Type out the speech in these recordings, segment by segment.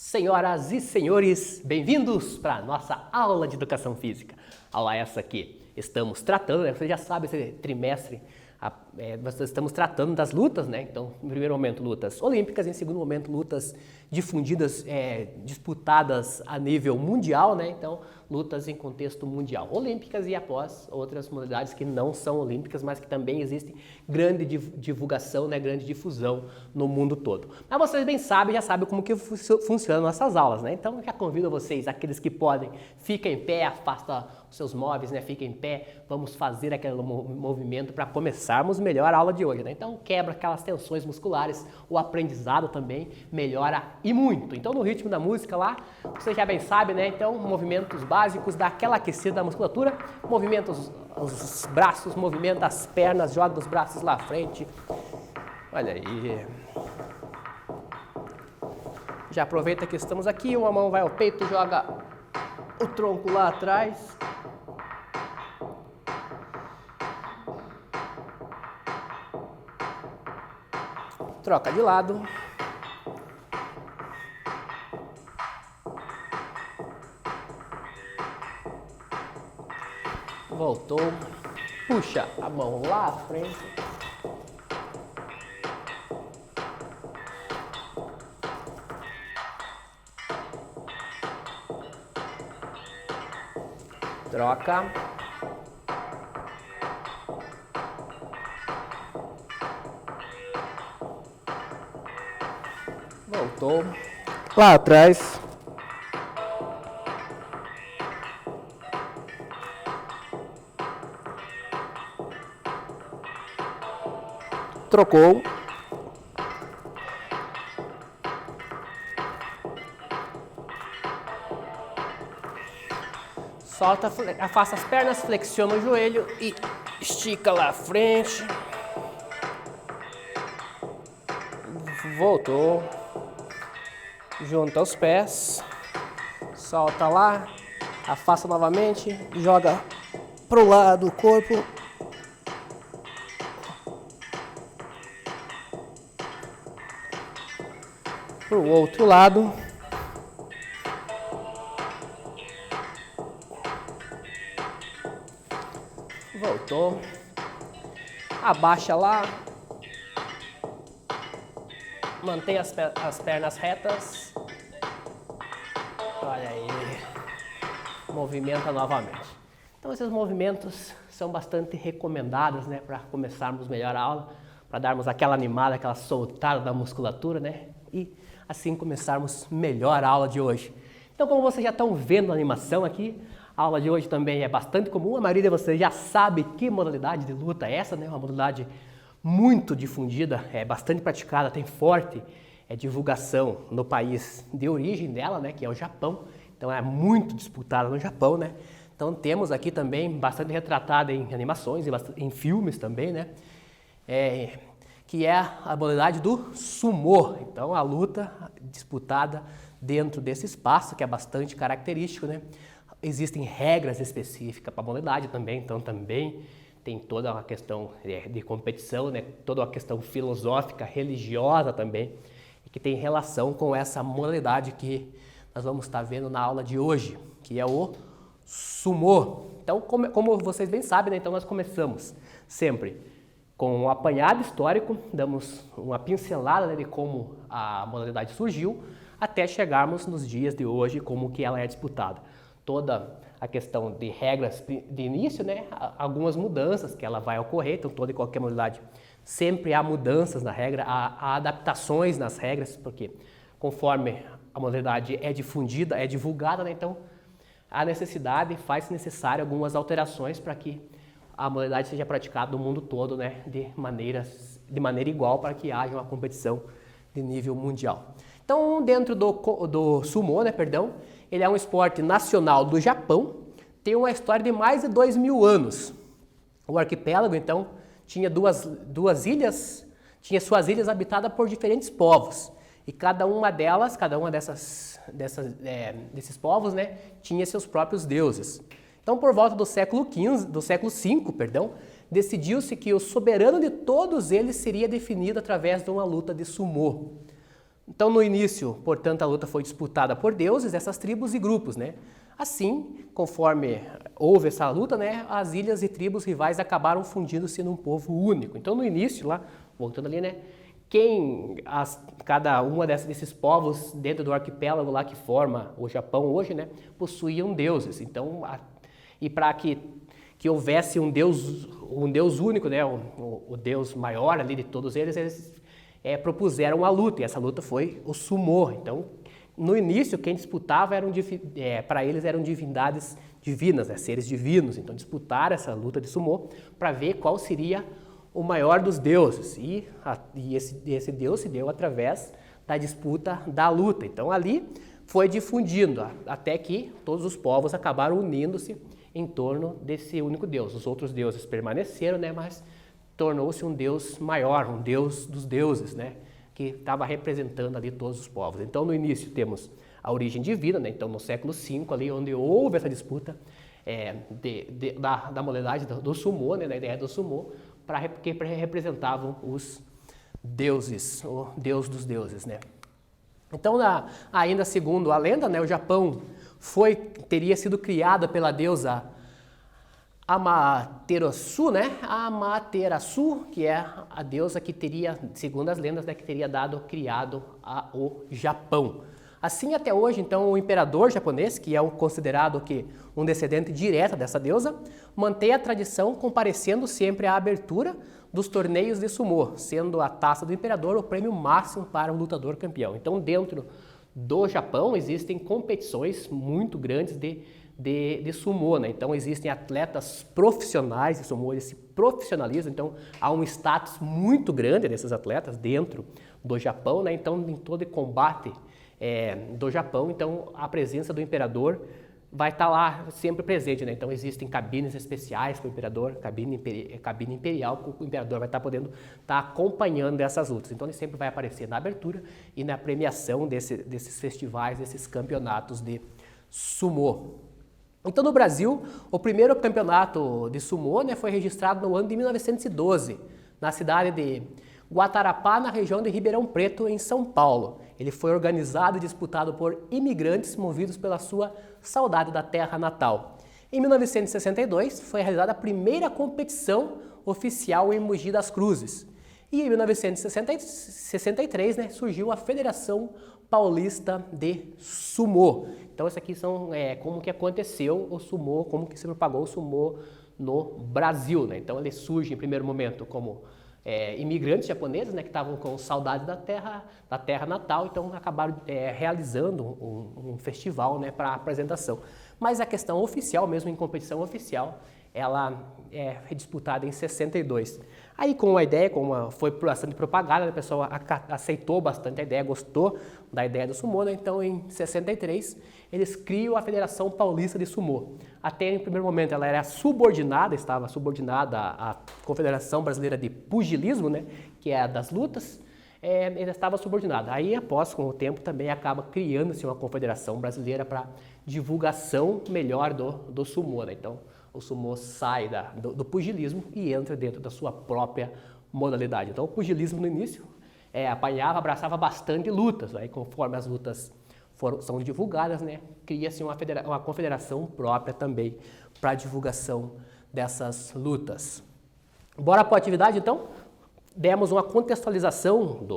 Senhoras e senhores, bem-vindos para a nossa aula de Educação Física. Aula essa que estamos tratando, né? Você já sabe, esse trimestre nós estamos tratando das lutas, né? Então, em primeiro momento, lutas olímpicas, em segundo momento, lutas difundidas, disputadas a nível mundial, né? Então, lutas em contexto mundial, olímpicas e após outras modalidades que não são olímpicas, mas que também existem grande divulgação, né? Grande difusão no mundo todo. Mas vocês bem sabem, já sabem como que funcionam nossas aulas, né? Então, eu já convido vocês, aqueles que podem, fiquem em pé, afasta os seus móveis, né? Fiquem em pé, vamos fazer aquele movimento para começarmos melhor a aula de hoje, né? Então, quebra aquelas tensões musculares, o aprendizado também melhora e muito. Então, no ritmo da música lá, você já bem sabe, né? Então, movimentos básicos, dá aquela aquecida da musculatura, movimenta os braços, movimenta as pernas, joga os braços lá à frente. Olha aí. Já aproveita que estamos aqui, uma mão vai ao peito, joga o tronco lá atrás. Troca de lado. Voltou. Puxa a mão lá à frente. Troca. Voltou. Lá atrás. Trocou. Solta, afasta as pernas, flexiona o joelho e estica lá à frente. Voltou. Junta os pés. Solta lá. Afasta novamente. Joga pro lado o corpo. Pro outro lado. Voltou. Abaixa lá. Mantém as pernas retas. Olha aí. Movimenta novamente. Então, esses movimentos são bastante recomendados, né? Para começarmos melhor a aula. Para darmos aquela animada, aquela soltada da musculatura, né? E assim começarmos melhor a aula de hoje. Então, como vocês já estão vendo a animação aqui, a aula de hoje também é bastante comum. A maioria de vocês já sabe que modalidade de luta é essa, né? Uma modalidade muito difundida, é bastante praticada, tem forte divulgação no país de origem dela, né? Que é o Japão. Então, é muito disputada no Japão, né? Então, temos aqui também bastante retratada em animações e em filmes também, né? Que é a modalidade do sumô. Então, a luta disputada dentro desse espaço, que é bastante característico, né? Existem regras específicas para a modalidade também, então também tem toda uma questão de competição, né? Toda uma questão filosófica, religiosa também, que tem relação com essa modalidade que nós vamos estar vendo na aula de hoje, que é o sumô. Então, como vocês bem sabem, né? Então nós começamos sempre com um apanhado histórico, damos uma pincelada, né, de como a modalidade surgiu, até chegarmos nos dias de hoje, como que ela é disputada. Toda a questão de regras de início, né, algumas mudanças que ela vai ocorrer, então toda e qualquer modalidade sempre há mudanças na regra, há adaptações nas regras, porque conforme a modalidade é difundida, é divulgada, né, então a necessidade faz necessário algumas alterações para que a modalidade seja praticada no mundo todo, né, de maneira igual, para que haja uma competição de nível mundial. Então, dentro do sumô, né, ele é um esporte nacional do Japão, tem uma história de mais de 2.000 anos. O arquipélago, então, tinha duas ilhas, tinha suas ilhas habitadas por diferentes povos. E cada uma desses povos, né, tinha seus próprios deuses. Então, por volta do século V, decidiu-se que o soberano de todos eles seria definido através de uma luta de sumô. Então, no início, portanto, a luta foi disputada por deuses, essas tribos e grupos, né? Assim, conforme houve essa luta, né, as ilhas e tribos rivais acabaram fundindo-se num povo único. Então, no início, lá, voltando ali, né, cada uma desses povos dentro do arquipélago lá que forma o Japão hoje, né, possuíam deuses. Então, e para que houvesse um Deus único, né, o Deus maior ali de todos eles propuseram a luta, e essa luta foi o sumô. Então, no início, quem disputava para eles eram divindades divinas, né, seres divinos. Então, disputaram essa luta de sumô para ver qual seria o maior dos deuses. E esse deus se deu através da disputa da luta. Então, ali foi difundindo, até que todos os povos acabaram unindo-se em torno desse único Deus. Os outros deuses permaneceram, né, mas tornou-se um Deus maior, um Deus dos deuses, né, que estava representando ali todos os povos. Então, no início temos a origem divina, né, então no século V, ali onde houve essa disputa da modalidade do sumô, né, da ideia do sumô, que representavam os deuses, o Deus dos deuses, né. Então, ainda segundo a lenda, né, o Japão teria sido criado pela deusa Amaterasu, né? Amaterasu, que é a deusa que teria, segundo as lendas, né, que teria criado o Japão. Assim, até hoje, então, o imperador japonês, que é considerado um descendente direto dessa deusa, mantém a tradição comparecendo sempre à abertura dos torneios de sumô, sendo a taça do imperador o prêmio máximo para um lutador campeão. Então, dentro do Japão, existem competições muito grandes de sumô, né? Então, existem atletas profissionais de sumô, eles se profissionalizam, então há um status muito grande desses atletas dentro do Japão, né? Então, em todo combate do Japão, então a presença do imperador vai estar lá sempre presente, né? Então, existem cabines especiais para o imperador, cabine imperial, que o imperador vai estar podendo estar acompanhando essas lutas. Então, ele sempre vai aparecer na abertura e na premiação desses festivais, desses campeonatos de sumô. Então, no Brasil, o primeiro campeonato de sumô, né, foi registrado no ano de 1912, na cidade de Guatarapá, na região de Ribeirão Preto, em São Paulo. Ele foi organizado e disputado por imigrantes movidos pela sua saudade da terra natal. Em 1962, foi realizada a primeira competição oficial em Mogi das Cruzes. E em 1963, né, surgiu a Federação Paulista de Sumô. Então, isso aqui são como que aconteceu o sumô, como que se propagou o sumô no Brasil, né? Então, ele surge em primeiro momento como imigrantes japoneses, né, que estavam com saudade da terra natal, então acabaram realizando um festival, né, para apresentação. Mas a questão oficial, mesmo em competição oficial, ela é disputada em 62. Aí, com a ideia, foi bastante propagada, o pessoal aceitou bastante a ideia, gostou da ideia do sumô, né? Então, em 63, eles criam a Federação Paulista de Sumô. Até em primeiro momento ela era estava subordinada à Confederação Brasileira de Pugilismo, né? Que é a das lutas, ele estava subordinado. Aí, com o tempo, também acaba criando-se uma confederação brasileira para divulgação melhor do sumô, né? Então, o sumô sai do pugilismo e entra dentro da sua própria modalidade. Então, o pugilismo no início abraçava bastante lutas. Aí, conforme as lutas são divulgadas, né, cria-se uma confederação própria também para a divulgação dessas lutas. Bora para a atividade, então? Demos uma contextualização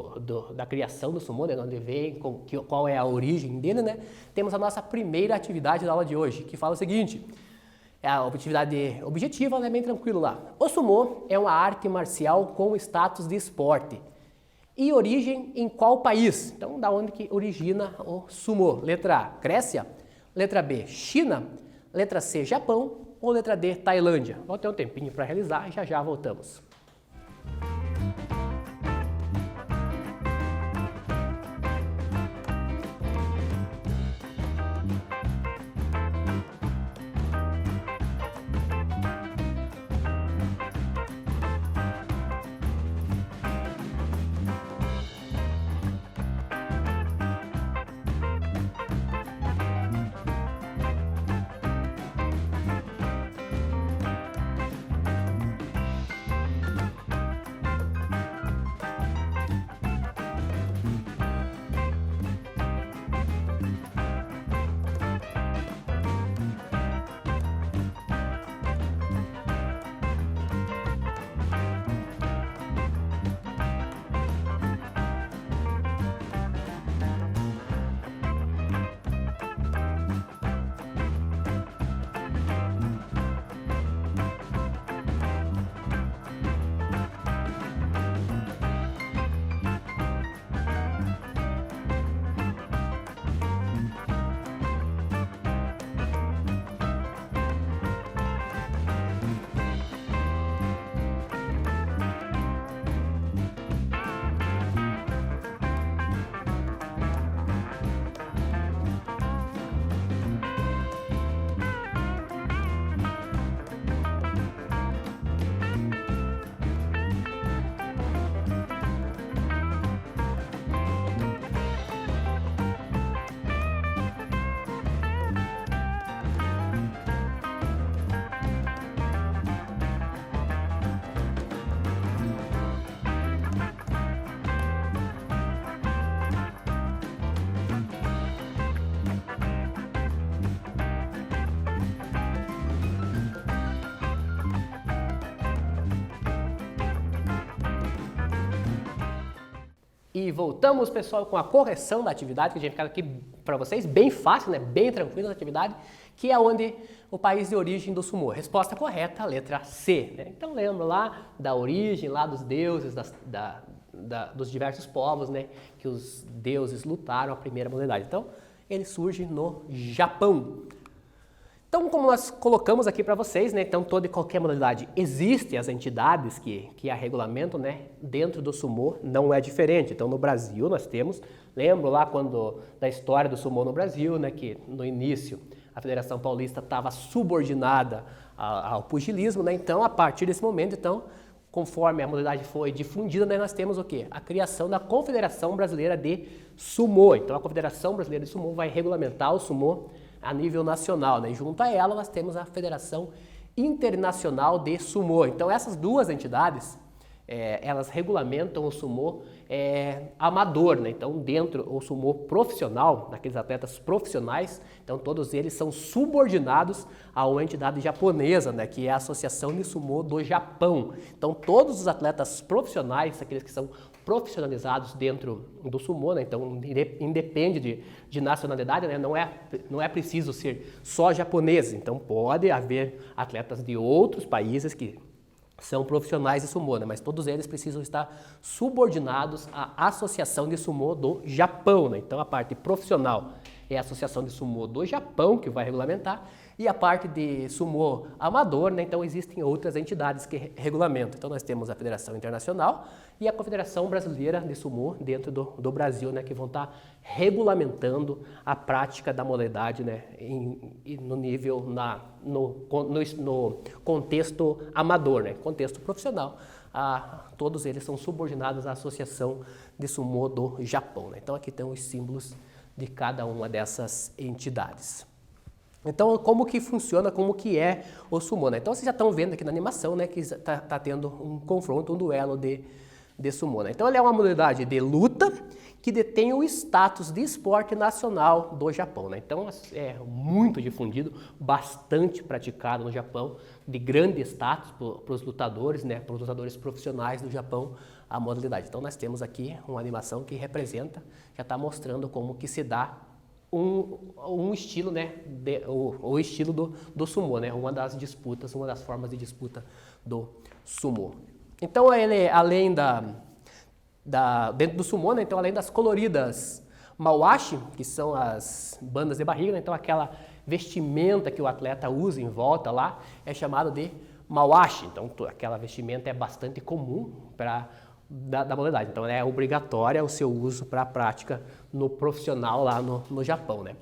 da criação do sumô, né, onde vem, qual é a origem dele, né? Temos a nossa primeira atividade da aula de hoje, que fala o seguinte: a atividade objetiva, né, bem tranquilo lá. O sumô é uma arte marcial com status de esporte. E origem em qual país? Então, da onde que origina o sumô? Letra A, Grécia. Letra B, China. Letra C, Japão. Ou letra D, Tailândia? Vamos ter um tempinho para realizar e já voltamos. E voltamos, pessoal, com a correção da atividade, que a gente fica aqui para vocês, bem fácil, né? Bem tranquilo a atividade, que é onde o país de origem do sumô. Resposta correta, a letra C. Né? Então lembra lá da origem, lá dos deuses, dos diversos povos, né? Que os deuses lutaram a primeira modalidade. Então ele surge no Japão. Então, como nós colocamos aqui para vocês, né, então toda e qualquer modalidade existem as entidades que a regulamentam, né, dentro do sumô não é diferente. Então, no Brasil nós temos, lembro lá da história do sumô no Brasil, né, que no início a Federação Paulista estava subordinada ao pugilismo, né, então a partir desse momento, então, conforme a modalidade foi difundida, né, nós temos o quê? A criação da Confederação Brasileira de Sumô. Então, a Confederação Brasileira de Sumô vai regulamentar o sumô a nível nacional, né? E junto a ela nós temos a Federação Internacional de Sumô. Então essas duas entidades, elas regulamentam o sumô amador, né? Então dentro o sumô profissional, daqueles atletas profissionais, então todos eles são subordinados a uma entidade japonesa, né? Que é a Associação de Sumô do Japão. Então todos os atletas profissionais, aqueles que são profissionalizados dentro do sumô, né? Então independe de nacionalidade, né? Não é preciso ser só japonês, então pode haver atletas de outros países que são profissionais de sumô, né? Mas todos eles precisam estar subordinados à Associação de Sumô do Japão, né? Então a parte profissional é a Associação de Sumô do Japão que vai regulamentar, e a parte de sumô amador, né? Então existem outras entidades que regulamentam. Então nós temos a Federação Internacional e a Confederação Brasileira de Sumô dentro do Brasil, né? Que vão estar regulamentando a prática da modalidade, né? No nível, no contexto amador, né? Contexto profissional, todos eles são subordinados à Associação de Sumô do Japão, né? Então aqui estão os símbolos de cada uma dessas entidades. Então, como que funciona, como que é o sumô, né? Então, vocês já estão vendo aqui na animação, né, que está tendo um confronto, um duelo de sumô, né? Então, ele é uma modalidade de luta que detém o status de esporte nacional do Japão, né? Então, é muito difundido, bastante praticado no Japão, de grande status para os lutadores, né, para os lutadores profissionais do Japão, a modalidade. Então, nós temos aqui uma animação que representa, já está mostrando como que se dá um estilo, né, o estilo do sumô, né, uma das disputas, uma das formas de disputa do sumô. Então ele, além dentro do sumô, né, então além das coloridas mawashi, que são as bandas de barriga, né, então aquela vestimenta que o atleta usa em volta lá é chamado de mawashi. Então aquela vestimenta é bastante comum da modalidade, então é obrigatória o seu uso para a prática no profissional lá no Japão, né?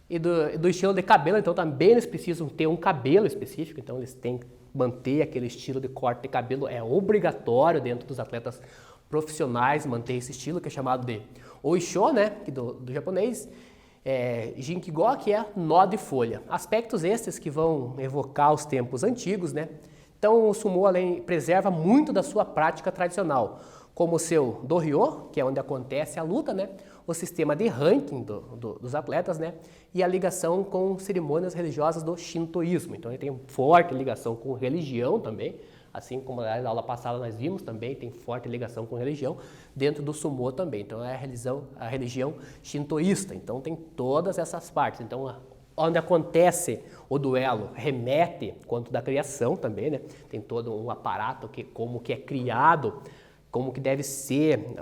E do estilo de cabelo, então também eles precisam ter um cabelo específico, então eles têm que manter aquele estilo de corte de cabelo, é obrigatório dentro dos atletas profissionais manter esse estilo, que é chamado de oisho, né, do japonês, jinkigo, que é nó de folha. Aspectos estes que vão evocar os tempos antigos, né? Então o sumô preserva muito da sua prática tradicional, como o seu dohyo, que é onde acontece a luta, né? O sistema de ranking dos atletas, né? E a ligação com cerimônias religiosas do shintoísmo. Então ele tem forte ligação com religião também, assim como na aula passada nós vimos também, tem forte ligação com religião dentro do sumô também. Então é a religião shintoísta, então tem todas essas partes. Então onde acontece o duelo remete quanto da criação também, né? Tem todo um aparato como que é criado, como que deve ser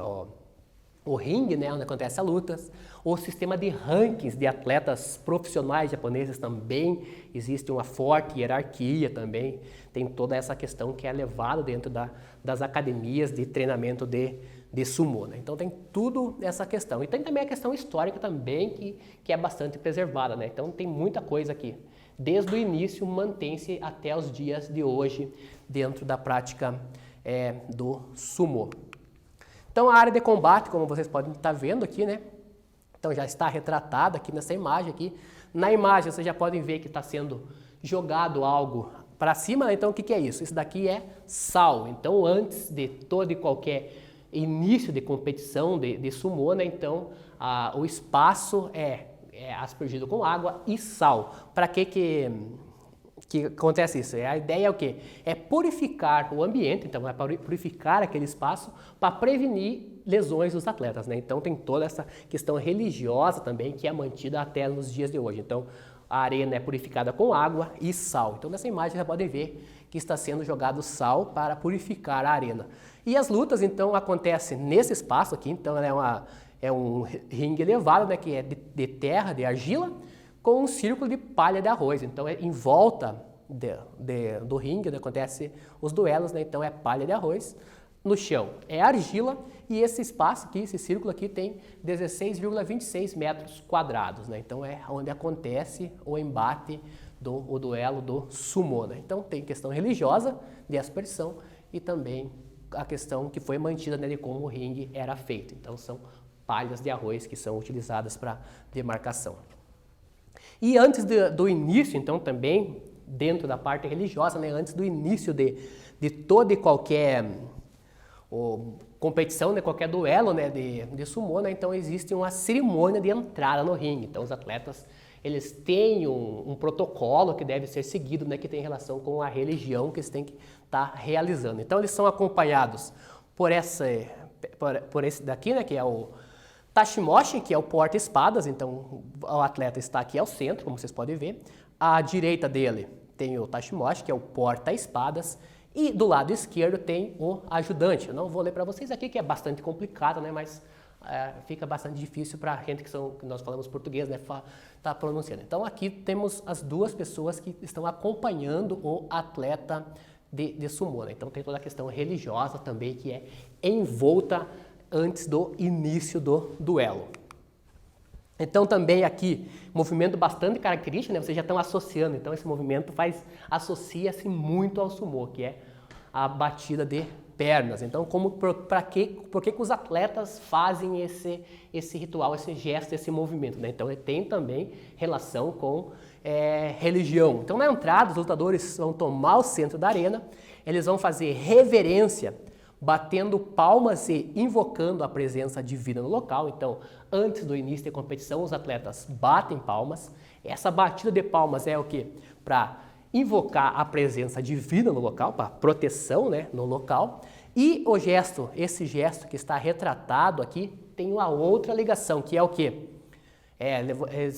o ringue, né? Onde acontece a lutas. O sistema de rankings de atletas profissionais japoneses também existe uma forte hierarquia também. Tem toda essa questão que é levada dentro das academias de treinamento de sumô, né? Então tem tudo essa questão. E tem também a questão histórica também que é bastante preservada, né? Então tem muita coisa aqui. Desde o início mantém-se até os dias de hoje dentro da prática do sumô. Então a área de combate, como vocês podem estar vendo aqui, né? Então já está retratada aqui nessa imagem aqui. Na imagem vocês já podem ver que está sendo jogado algo para cima, né? Então o que é isso? Isso daqui é sal. Então antes de todo e qualquer início de competição de sumô, né? Então o espaço é aspergido com água e sal. Para que que acontece isso. A ideia é o quê? É purificar o ambiente, então é purificar aquele espaço para prevenir lesões dos atletas, né? Então tem toda essa questão religiosa também que é mantida até nos dias de hoje. Então a arena é purificada com água e sal. Então nessa imagem vocês podem ver que está sendo jogado sal para purificar a arena. E as lutas então acontecem nesse espaço aqui, então é um ringue elevado, né, que é de terra, de argila, com um círculo de palha de arroz. Então em volta do ringue onde acontecem os duelos, né, então é palha de arroz. No chão é argila e esse espaço aqui, esse círculo aqui tem 16,26 metros quadrados, né? Então é onde acontece o embate o duelo do sumô, né? Então tem questão religiosa de aspersão e também a questão que foi mantida, né, de como o ringue era feito. Então são palhas de arroz que são utilizadas para demarcação. E antes do início, então também dentro da parte religiosa, né, antes do início de toda e qualquer competição, né, qualquer duelo, né, de sumô, né, então existe uma cerimônia de entrada no ringue. Então os atletas eles têm um protocolo que deve ser seguido, né, que tem relação com a religião que eles têm que estar realizando. Então eles são acompanhados por esse daqui, né, que é o Tashimoshi, que é o porta-espadas. Então o atleta está aqui ao centro, como vocês podem ver. À direita dele tem o Tashimoshi, que é o porta-espadas. E do lado esquerdo tem o ajudante. Eu não vou ler para vocês aqui, que é bastante complicado, né? Mas fica bastante difícil para a gente que nós falamos português, né? Tá pronunciando. Então aqui temos as duas pessoas que estão acompanhando o atleta de sumô, né? Então tem toda a questão religiosa também que é envolta antes do início do duelo. Então também aqui, movimento bastante característico, né? Vocês já estão associando, então esse movimento associa-se muito ao sumô, que é a batida de pernas. Então por que os atletas fazem esse ritual, esse gesto, esse movimento, né? Então ele tem também relação com religião. Então na entrada os lutadores vão tomar o centro da arena, eles vão fazer reverência, batendo palmas e invocando a presença divina no local. Então, antes do início da competição, os atletas batem palmas. Essa batida de palmas é o quê? Para invocar a presença divina no local, para proteção, né, no local. E esse gesto que está retratado aqui, tem uma outra ligação, que é o quê?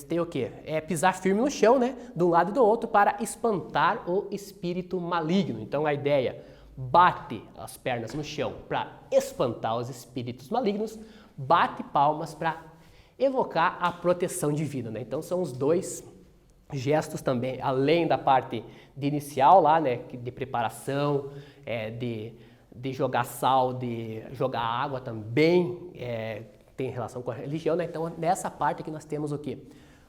Tem o quê? É pisar firme no chão, né, de um lado e do outro, para espantar o espírito maligno. Então, a ideia: bate as pernas no chão para espantar os espíritos malignos, bate palmas para evocar a proteção divina, né? Então são os dois gestos também, além da parte de inicial lá, né, de preparação, de jogar sal, de jogar água também, tem relação com a religião, né? Então nessa parte aqui nós temos o quê?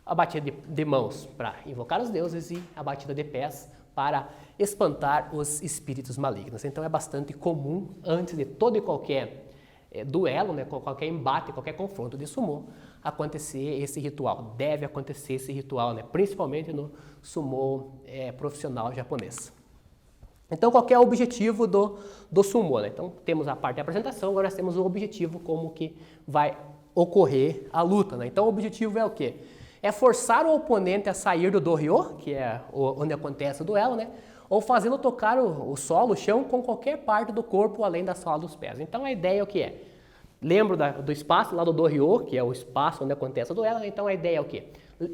A batida de mãos para invocar os deuses e a batida de pés para espantar os espíritos malignos. Então é bastante comum, antes de todo e qualquer duelo, né, qualquer embate, qualquer confronto de sumô, acontecer esse ritual. Deve acontecer esse ritual, né, principalmente no sumô profissional japonês. Então qual que é o objetivo do sumô, né? Então temos a parte da apresentação, agora nós temos o objetivo, como que vai ocorrer a luta, né? Então o objetivo é o quê? É forçar o oponente a sair do do-ryo, que é onde acontece o duelo, né? Ou fazê-lo tocar o solo, o chão, com qualquer parte do corpo além da sola dos pés. Então a ideia é o que é? Lembro do espaço lá do do-ryo, que é o espaço onde acontece o duelo. Então a ideia é o quê?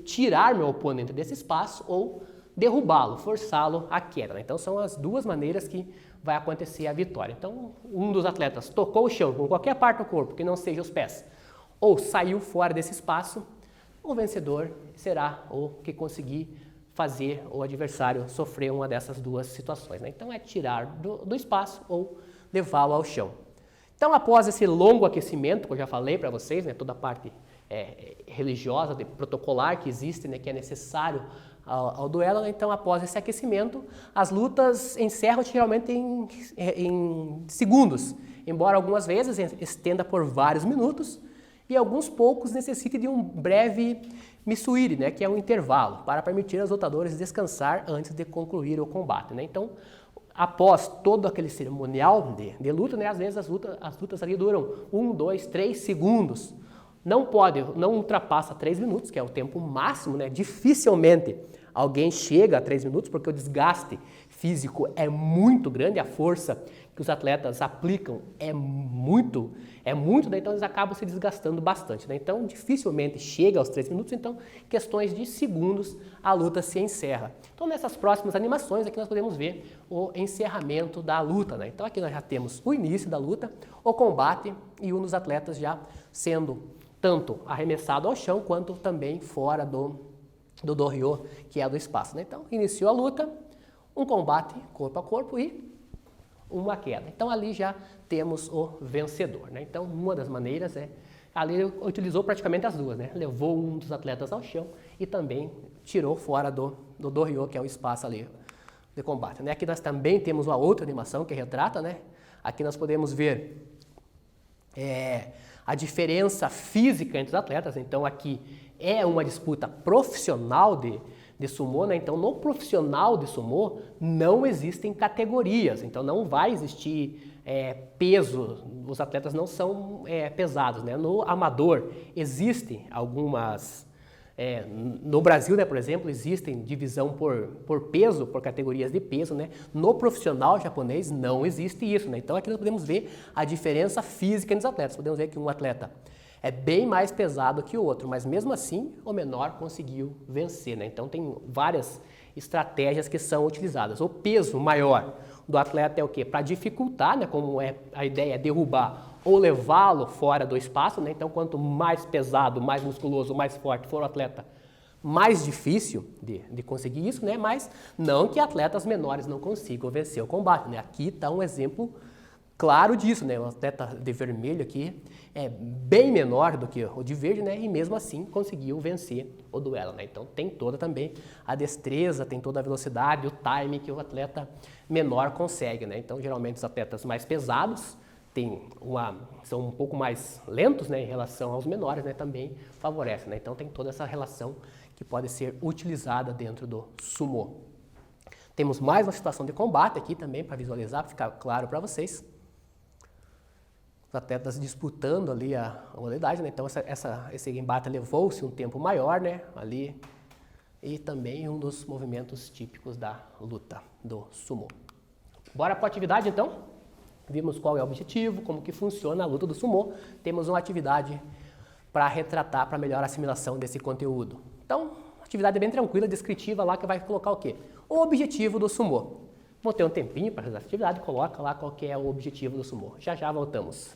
Tirar meu oponente desse espaço ou derrubá-lo, forçá-lo à queda, né? Então são as duas maneiras que vai acontecer a vitória. Então um dos atletas tocou o chão com qualquer parte do corpo, que não seja os pés, ou saiu fora desse espaço, o vencedor será o que conseguir fazer o adversário sofrer uma dessas duas situações, né? Então é tirar do espaço ou levá-lo ao chão. Então após esse longo aquecimento, que eu já falei para vocês, né, toda a parte religiosa, protocolar que existe, né, que é necessário ao duelo, né? Então após esse aquecimento, as lutas encerram geralmente em segundos, embora algumas vezes estenda por vários minutos, e alguns poucos necessitem de um breve missuiri, né, que é um intervalo, para permitir aos lutadores descansar antes de concluir o combate, né? Então, após todo aquele cerimonial de luta, né, às vezes as lutas ali duram 1, 2, 3 segundos. Não ultrapassa 3 minutos, que é o tempo máximo, né? Dificilmente alguém chega a 3 minutos, porque o desgaste físico é muito grande, a força que os atletas aplicam é muito, né? Então eles acabam se desgastando bastante, né? Então dificilmente chega aos 3 minutos, então questões de segundos a luta se encerra. Então nessas próximas animações aqui nós podemos ver o encerramento da luta, né? Então aqui nós já temos o início da luta, o combate e um dos atletas já sendo tanto arremessado ao chão quanto também fora do dohyo, que é do espaço, né? Então iniciou a luta, um combate corpo a corpo e uma queda. Então ali já temos o vencedor, né? Então uma das maneiras ali ele utilizou praticamente as duas, né? Levou um dos atletas ao chão e também tirou fora do dohyo, que é o espaço ali de combate, né? Aqui nós também temos uma outra animação que retrata, né? Aqui nós podemos ver a diferença física entre os atletas. Então aqui é uma disputa profissional de sumô, né? Então no profissional de sumô não existem categorias, então não vai existir peso, os atletas não são pesados, né? No amador existem algumas, no Brasil, né, por exemplo, existem divisão por peso, por categorias de peso, né? No profissional japonês não existe isso, né? Então aqui nós podemos ver a diferença física entre os atletas, podemos ver que um atleta é bem mais pesado que o outro, mas mesmo assim o menor conseguiu vencer, né? Então tem várias estratégias que são utilizadas. O peso maior do atleta é o quê? Para dificultar, né? Como a ideia é derrubar ou levá-lo fora do espaço, né? Então quanto mais pesado, mais musculoso, mais forte for o atleta, mais difícil de conseguir isso, né? Mas não que atletas menores não consigam vencer o combate, né? Aqui está um exemplo claro disso, né? O atleta de vermelho aqui é bem menor do que o de verde, né? E mesmo assim conseguiu vencer o duelo, né? Então tem toda também a destreza, tem toda a velocidade, o time que o atleta menor consegue, né? Então geralmente os atletas mais pesados são um pouco mais lentos, né? Em relação aos menores, né? Também favorece, né? Então tem toda essa relação que pode ser utilizada dentro do sumô. Temos mais uma situação de combate aqui também para visualizar, para ficar claro para vocês. Os atletas disputando ali a modalidade, né? Então esse embate levou-se um tempo maior, né? Ali, e também um dos movimentos típicos da luta do sumô. Bora para a atividade então? Vimos qual é o objetivo, como que funciona a luta do sumô. Temos uma atividade para retratar, para melhor assimilação desse conteúdo. Então, atividade bem tranquila, descritiva lá, que vai colocar o quê? O objetivo do sumô. Vou ter um tempinho para fazer essa atividade, coloca lá qual que é o objetivo do sumô. Já já voltamos.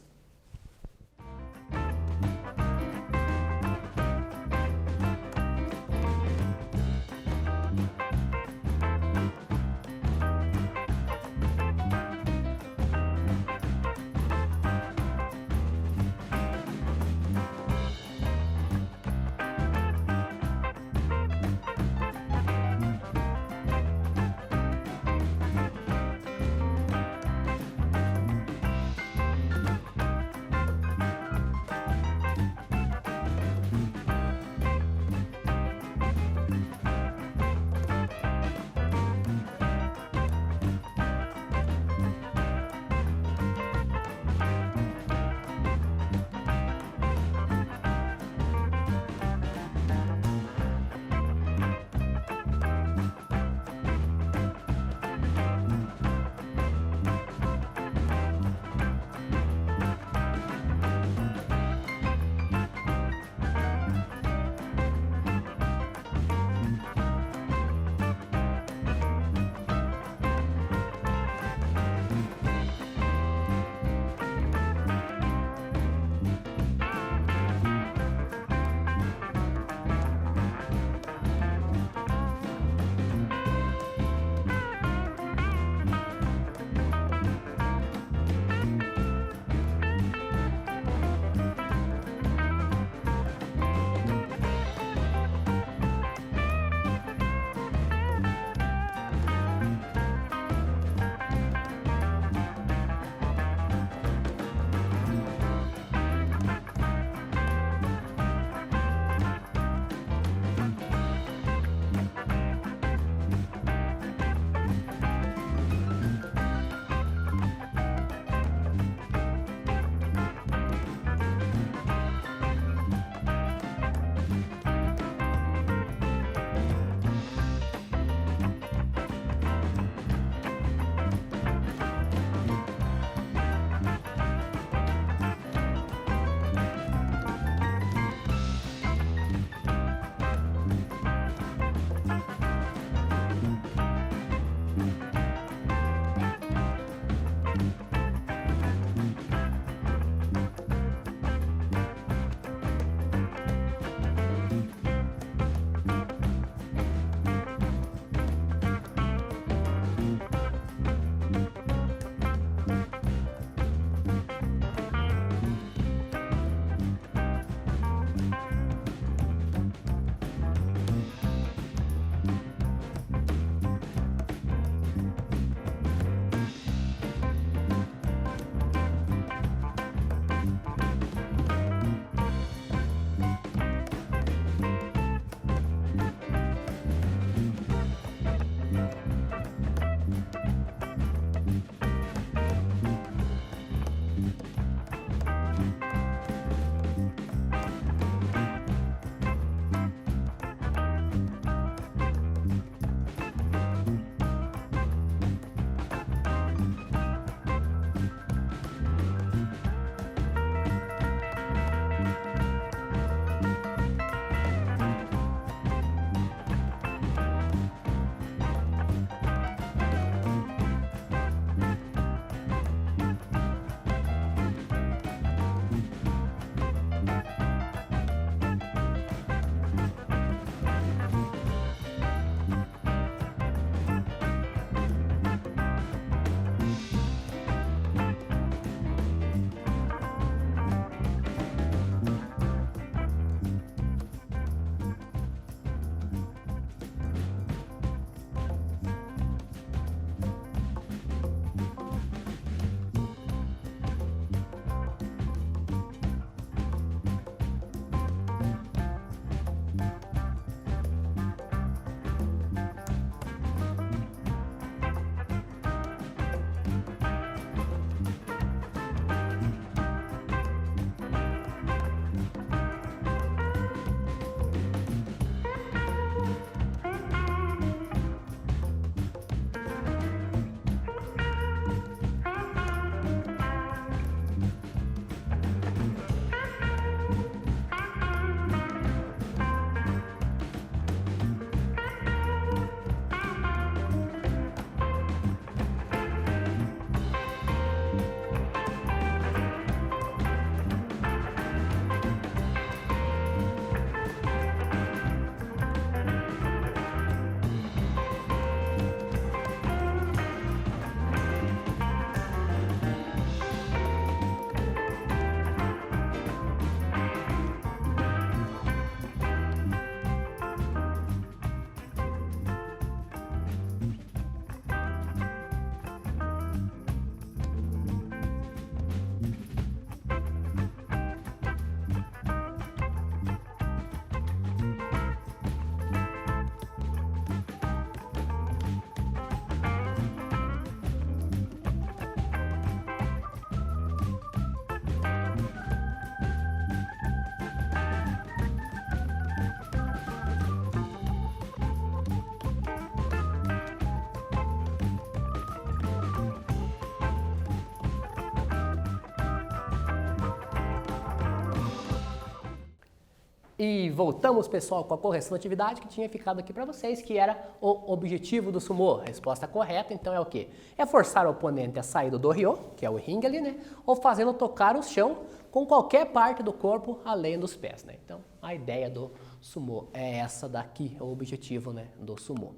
E voltamos, pessoal, com a correção da atividade que tinha ficado aqui para vocês, que era o objetivo do sumô. A resposta correta, então, é o quê? É forçar o oponente a sair do dohyo, que é o ringue ali, né? Ou fazê-lo tocar o chão com qualquer parte do corpo além dos pés, né? Então, a ideia do sumô é essa daqui, o objetivo, né, do sumô.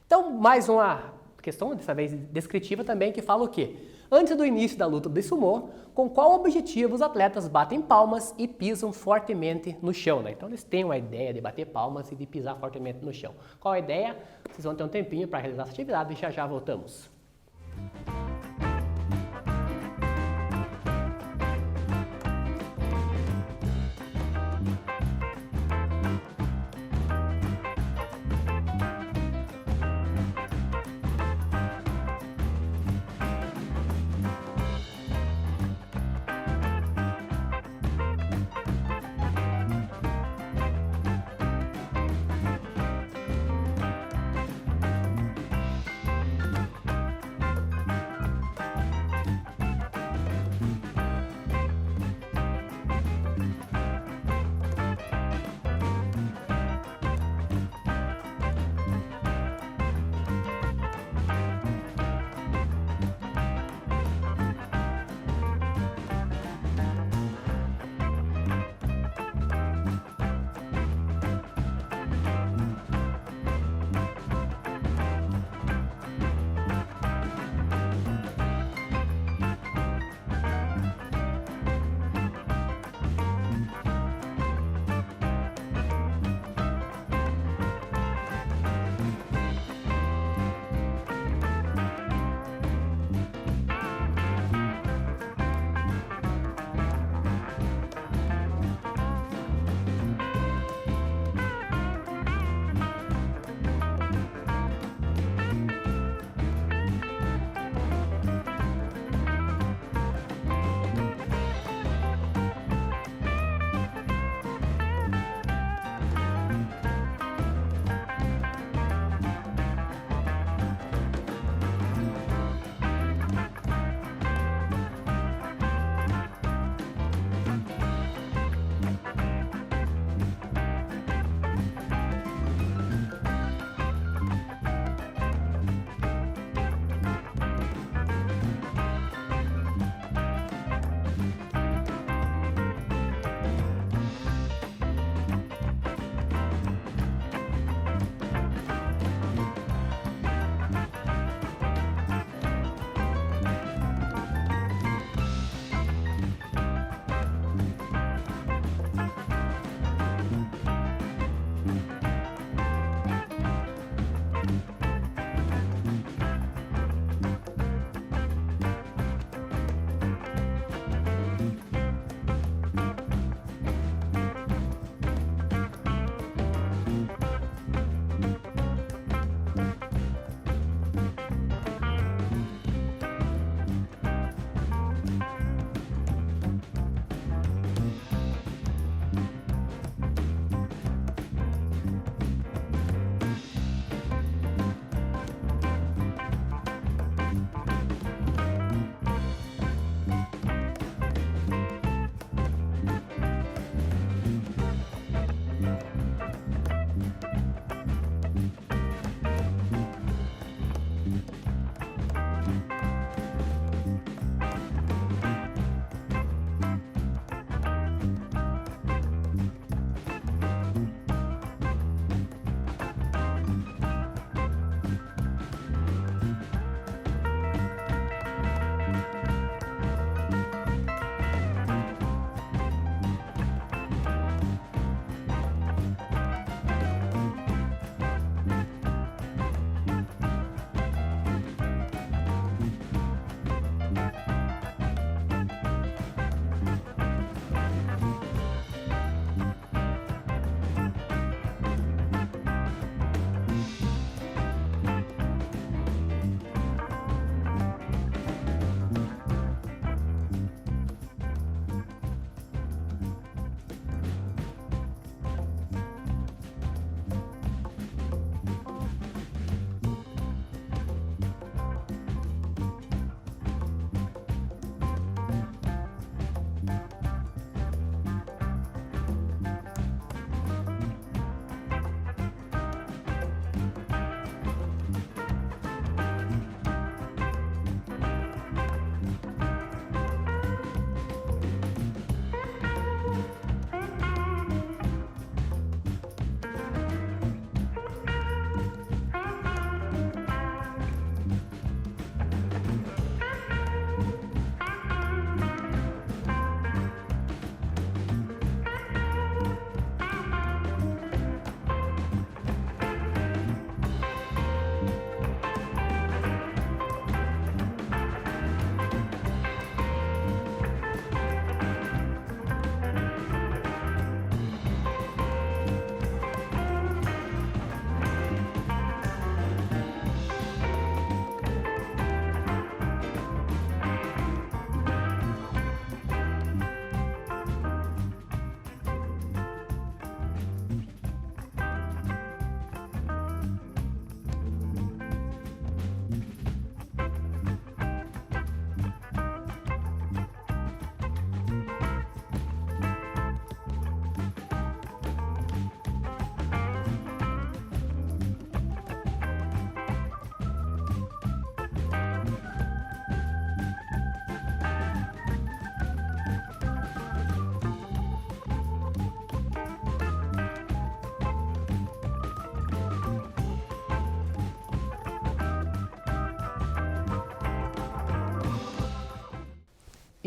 Então, mais uma questão, dessa vez descritiva também, que fala o quê? Antes do início da luta de sumô, com qual objetivo os atletas batem palmas e pisam fortemente no chão, né? Então eles têm uma ideia de bater palmas e de pisar fortemente no chão. Qual a ideia? Vocês vão ter um tempinho para realizar essa atividade e já voltamos.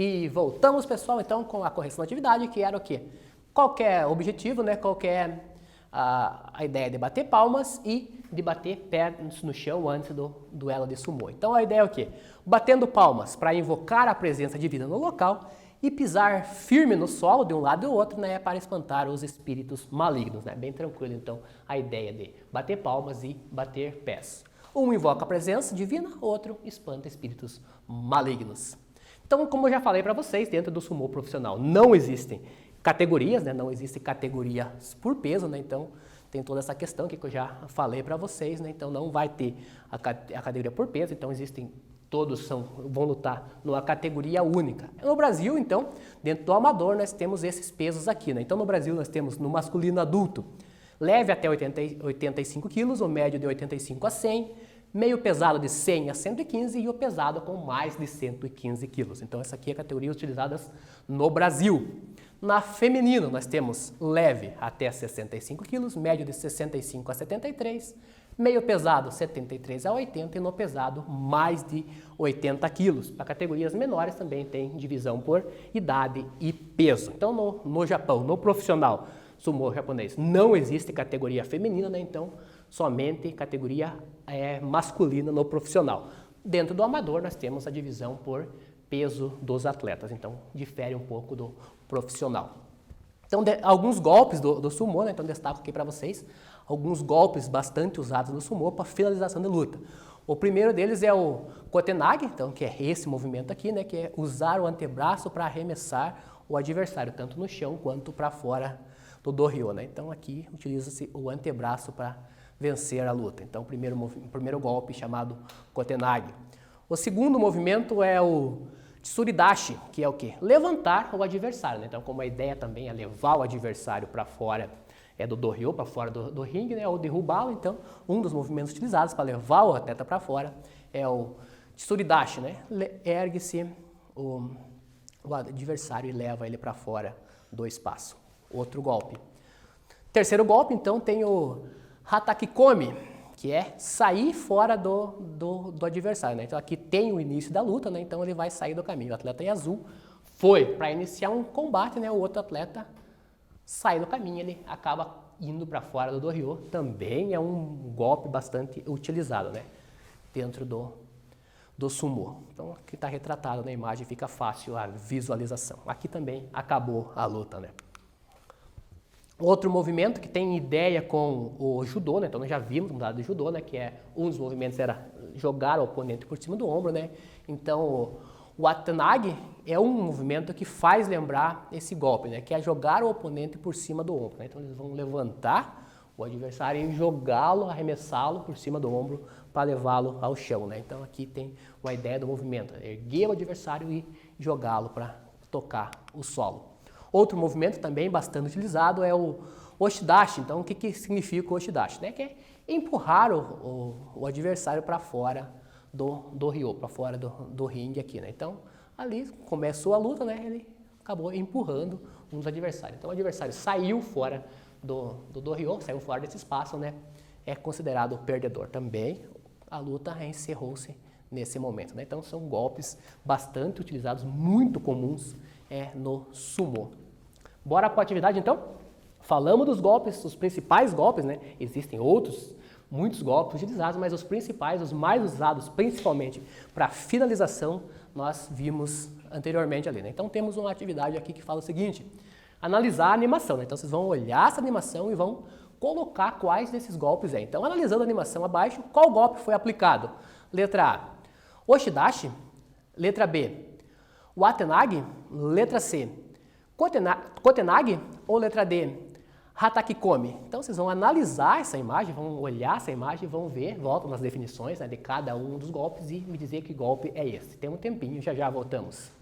E voltamos, pessoal, então, com a correção da atividade, que era o quê? Qualquer objetivo, né? Qualquer a ideia de bater palmas e de bater pés no chão antes do duelo de sumô. Então a ideia é o quê? Batendo palmas para invocar a presença divina no local e pisar firme no solo de um lado e do outro, né? Para espantar os espíritos malignos, né? Bem tranquilo, então, a ideia de bater palmas e bater pés. Um invoca a presença divina, outro espanta espíritos malignos. Então, como eu já falei para vocês, dentro do sumô profissional não existem categorias, né? Não existe categorias por peso, né? Então, tem toda essa questão que eu já falei para vocês, né? Então, não vai ter a categoria por peso, então existem, todos vão lutar numa categoria única. No Brasil, então, dentro do amador, nós temos esses pesos aqui, né? Então, no Brasil, nós temos no masculino adulto, leve até 85 quilos, o médio de 85 a 100, meio pesado de 100 a 115 e o pesado com mais de 115 quilos. Então, essa aqui é a categoria utilizadas no Brasil. Na feminino, nós temos leve até 65 quilos, médio de 65 a 73, meio pesado 73 a 80 e no pesado mais de 80 quilos. Para categorias menores também tem divisão por idade e peso. Então, no Japão, no profissional sumô japonês, não existe categoria feminina, né? Então, somente categoria masculina no profissional. Dentro do amador, nós temos a divisão por peso dos atletas, então difere um pouco do profissional. Então, alguns golpes do sumô, né? Então destaco aqui para vocês alguns golpes bastante usados no sumô para finalização de luta. O primeiro deles é o kotenage, então, que é esse movimento aqui, né? Que é usar o antebraço para arremessar o adversário, tanto no chão quanto para fora do dohyo, né? Então aqui utiliza-se o antebraço para vencer a luta. Então, o primeiro golpe chamado kotenage. O segundo movimento é o tsuridashi, que é o quê? Levantar o adversário, né? Então, como a ideia também é levar o adversário para fora do dohyo, para fora do ringue, né? Ou derrubá-lo, então, um dos movimentos utilizados para levar o atleta para fora é o tsuridashi, né? Ergue-se o adversário e leva ele para fora do espaço. Outro golpe. Terceiro golpe, então, tem o hatakikomi, que é sair fora do adversário, né? Então aqui tem o início da luta, né? Então ele vai sair do caminho. O atleta em azul foi para iniciar um combate, né? O outro atleta sai do caminho, ele acaba indo para fora do dohyo. Também é um golpe bastante utilizado, né? Dentro do sumô. Então aqui está retratado na imagem, fica fácil a visualização. Aqui também acabou a luta, né? Outro movimento que tem ideia com o judô, né? Então nós já vimos no lado do judô, né? Que é um dos movimentos era jogar o oponente por cima do ombro, né? Então o watanage é um movimento que faz lembrar esse golpe, né? Que é jogar o oponente por cima do ombro, né? Então eles vão levantar o adversário e jogá-lo, arremessá-lo por cima do ombro para levá-lo ao chão, né? Então aqui tem uma ideia do movimento, erguer o adversário e jogá-lo para tocar o solo. Outro movimento também bastante utilizado é o oshidashi. Então, o que significa o oshidashi? Né? Que é empurrar o adversário para fora do ryo, para fora do ringue aqui, né? Então, ali começou a luta, né? Ele acabou empurrando um dos adversários. Então, o adversário saiu fora do ryo, saiu fora desse espaço, né? É considerado perdedor. Também a luta encerrou-se nesse momento, né? Então, são golpes bastante utilizados, muito comuns no sumô. Bora para a atividade, então? Falamos dos golpes, os principais golpes, né? Existem muitos golpes utilizados, mas os principais, os mais usados, principalmente para finalização, nós vimos anteriormente ali, né? Então, temos uma atividade aqui que fala o seguinte, analisar a animação, né? Então, vocês vão olhar essa animação e vão colocar quais desses golpes é. Então, analisando a animação abaixo, qual golpe foi aplicado? Letra A, oshidashi. Letra B, watanage. Letra C, kotenage. Ou letra D, hatakikomi. Então, vocês vão analisar essa imagem, vão olhar essa imagem, vão ver, voltam nas definições, né, de cada um dos golpes e me dizer que golpe é esse. Tem um tempinho, já voltamos.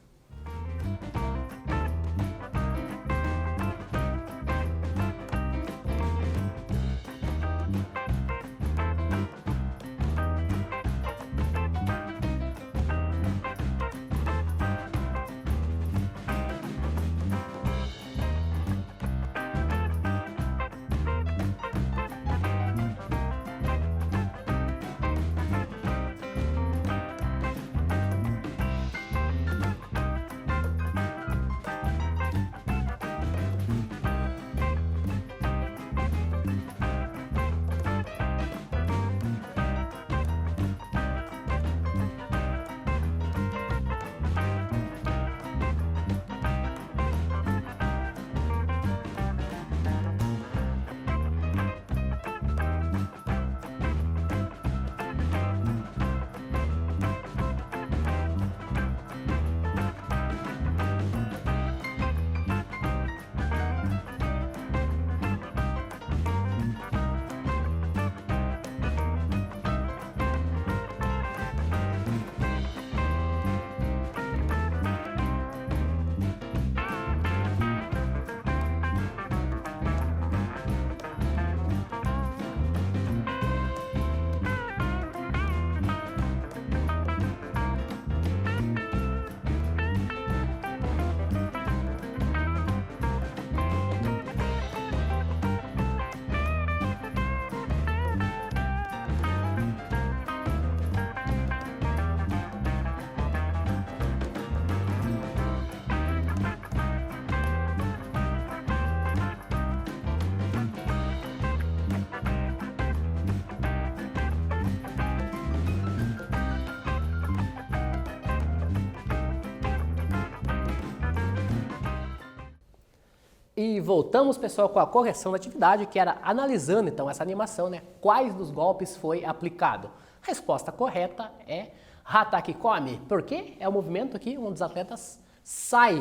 E voltamos, pessoal, com a correção da atividade, que era analisando, então, essa animação, né? Quais dos golpes foi aplicado? A resposta correta é Hatake Come, porque é o movimento que um dos atletas sai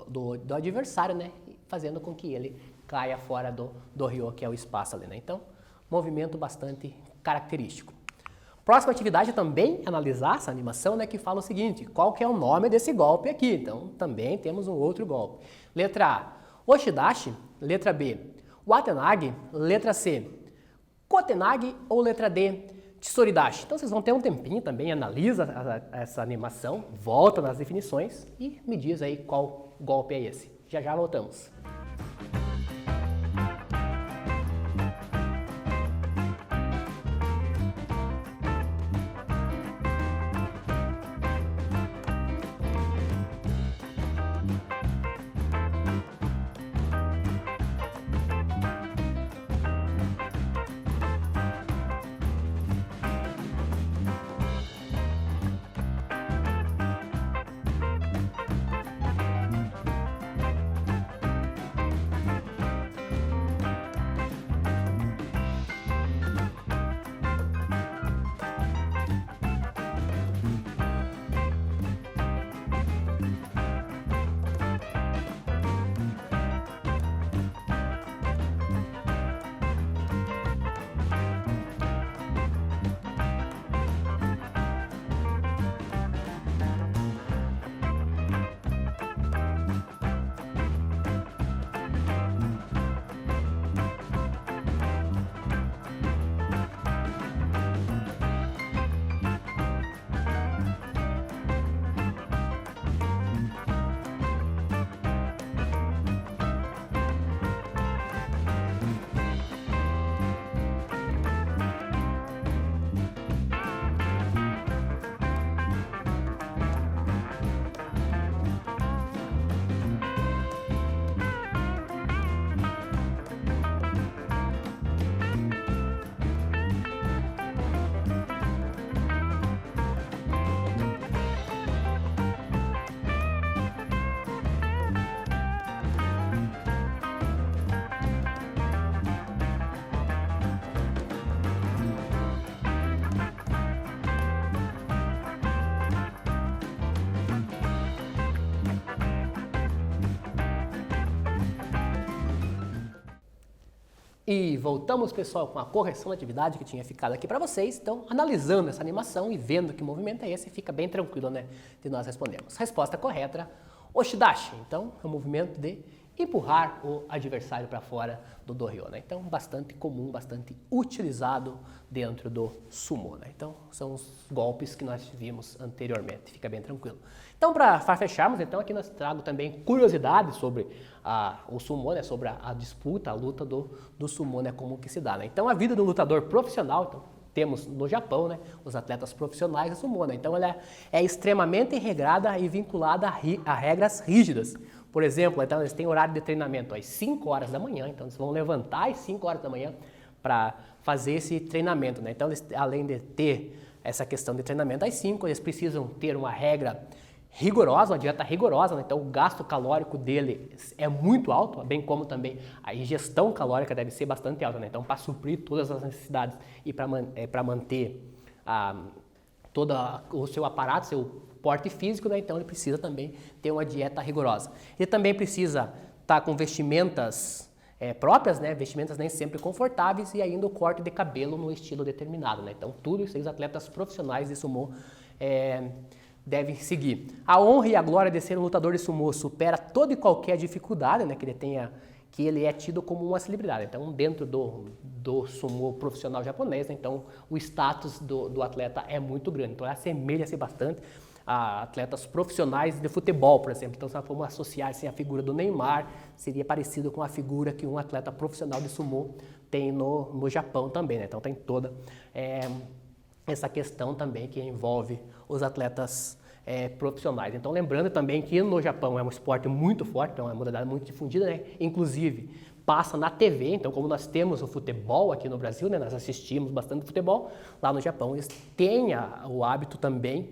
do adversário, né? Fazendo com que ele caia fora do ryo, que é o espaço ali, né? Então, movimento bastante característico. Próxima atividade também analisar essa animação, né, que fala o seguinte, qual que é o nome desse golpe aqui? Então, também temos um outro golpe. Letra A, Oshidashi. Letra B, Watenagi. Letra C, Kotenagi. Ou letra D, Tsuridashi. Então, vocês vão ter um tempinho também, analisa essa animação, volta nas definições e me diz aí qual golpe é esse. Já já voltamos. E voltamos, pessoal, com a correção da atividade que tinha ficado aqui para vocês. Então, analisando essa animação e vendo que movimento é esse, fica bem tranquilo, né, de nós respondermos. Resposta correta, Oshidashi. Então, é um movimento de empurrar o adversário para fora do do-ryo, né? Então, bastante comum, bastante utilizado dentro do sumo, né? Então, são os golpes que nós vimos anteriormente, fica bem tranquilo. Então, para fecharmos, então, aqui nós trago também curiosidades sobre o sumo, né? Sobre a disputa, a luta do sumo, né? Como que se dá, né? Então, a vida do lutador profissional, então, temos no Japão, né, os atletas profissionais de sumo, né? Então, ela é extremamente regrada e vinculada a regras rígidas. Por exemplo, então eles têm horário de treinamento às 5 horas da manhã, então eles vão levantar às 5 horas da manhã para fazer esse treinamento, né? Então, eles, além de ter essa questão de treinamento às 5, eles precisam ter uma regra rigorosa, uma dieta rigorosa, né? Então o gasto calórico dele é muito alto, bem como também a ingestão calórica deve ser bastante alta, né? Então, para suprir todas as necessidades e para manter todo o seu aparato, seu porte físico, né? Então ele precisa também ter uma dieta rigorosa. Ele também precisa estar com vestimentas próprias, né? Vestimentas nem sempre confortáveis e ainda o corte de cabelo no estilo determinado, né? Então tudo isso aí os atletas profissionais de sumô devem seguir. A honra e a glória de ser um lutador de sumô supera toda e qualquer dificuldade, né? Que ele é tido como uma celebridade. Então, dentro do sumô profissional japonês, né? Então o status do atleta é muito grande. Então, assemelha-se bastante a atletas profissionais de futebol, por exemplo. Então, se nós formos associar assim, a figura do Neymar, seria parecido com a figura que um atleta profissional de sumô tem no Japão também, né? Então, tem toda essa questão também que envolve os atletas profissionais. Então, lembrando também que no Japão é um esporte muito forte, então é uma modalidade muito difundida, né? Inclusive, passa na TV, então como nós temos o futebol aqui no Brasil, né, nós assistimos bastante futebol, lá no Japão eles têm o hábito também,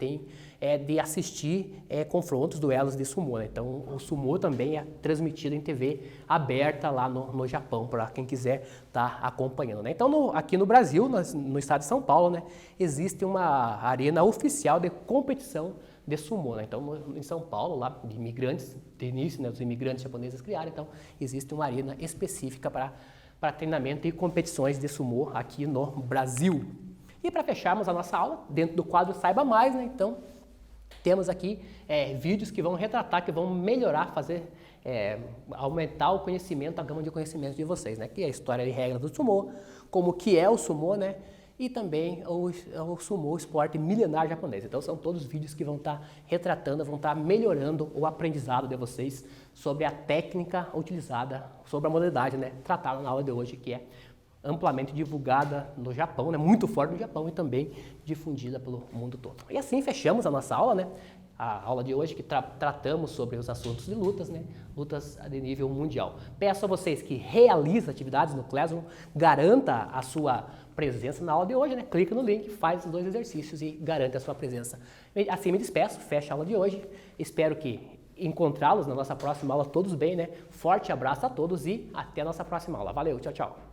de assistir confrontos, duelos de sumô, né? Então o sumô também é transmitido em TV aberta lá no Japão, para quem quiser estar acompanhando, né? Então aqui no Brasil, no estado de São Paulo, né, existe uma arena oficial de competição de sumô, né? Então em São Paulo, lá de imigrantes, de início, né, os imigrantes japoneses criaram, então existe uma arena específica para treinamento e competições de sumô aqui no Brasil. E para fecharmos a nossa aula, dentro do quadro Saiba Mais, né, então temos aqui vídeos que vão retratar, que vão melhorar, aumentar o conhecimento, a gama de conhecimentos de vocês, né? Que é a história e regra do sumô, como que é o sumô, né? E também o sumô, o esporte milenar japonês. Então são todos vídeos que vão estar retratando, vão estar melhorando o aprendizado de vocês sobre a técnica utilizada, sobre a modalidade, né? Tratada na aula de hoje, que é amplamente divulgada no Japão, né? Muito forte no Japão e também difundida pelo mundo todo. E assim fechamos a nossa aula, né? A aula de hoje que tratamos sobre os assuntos de lutas, né? Lutas de nível mundial. Peço a vocês que realizem atividades no Classroom, garanta a sua presença na aula de hoje, né? Clica no link, faz os 2 exercícios e garante a sua presença. Assim me despeço, fecho a aula de hoje. Espero que encontrá-los na nossa próxima aula todos bem, né? Forte abraço a todos e até a nossa próxima aula. Valeu, tchau, tchau.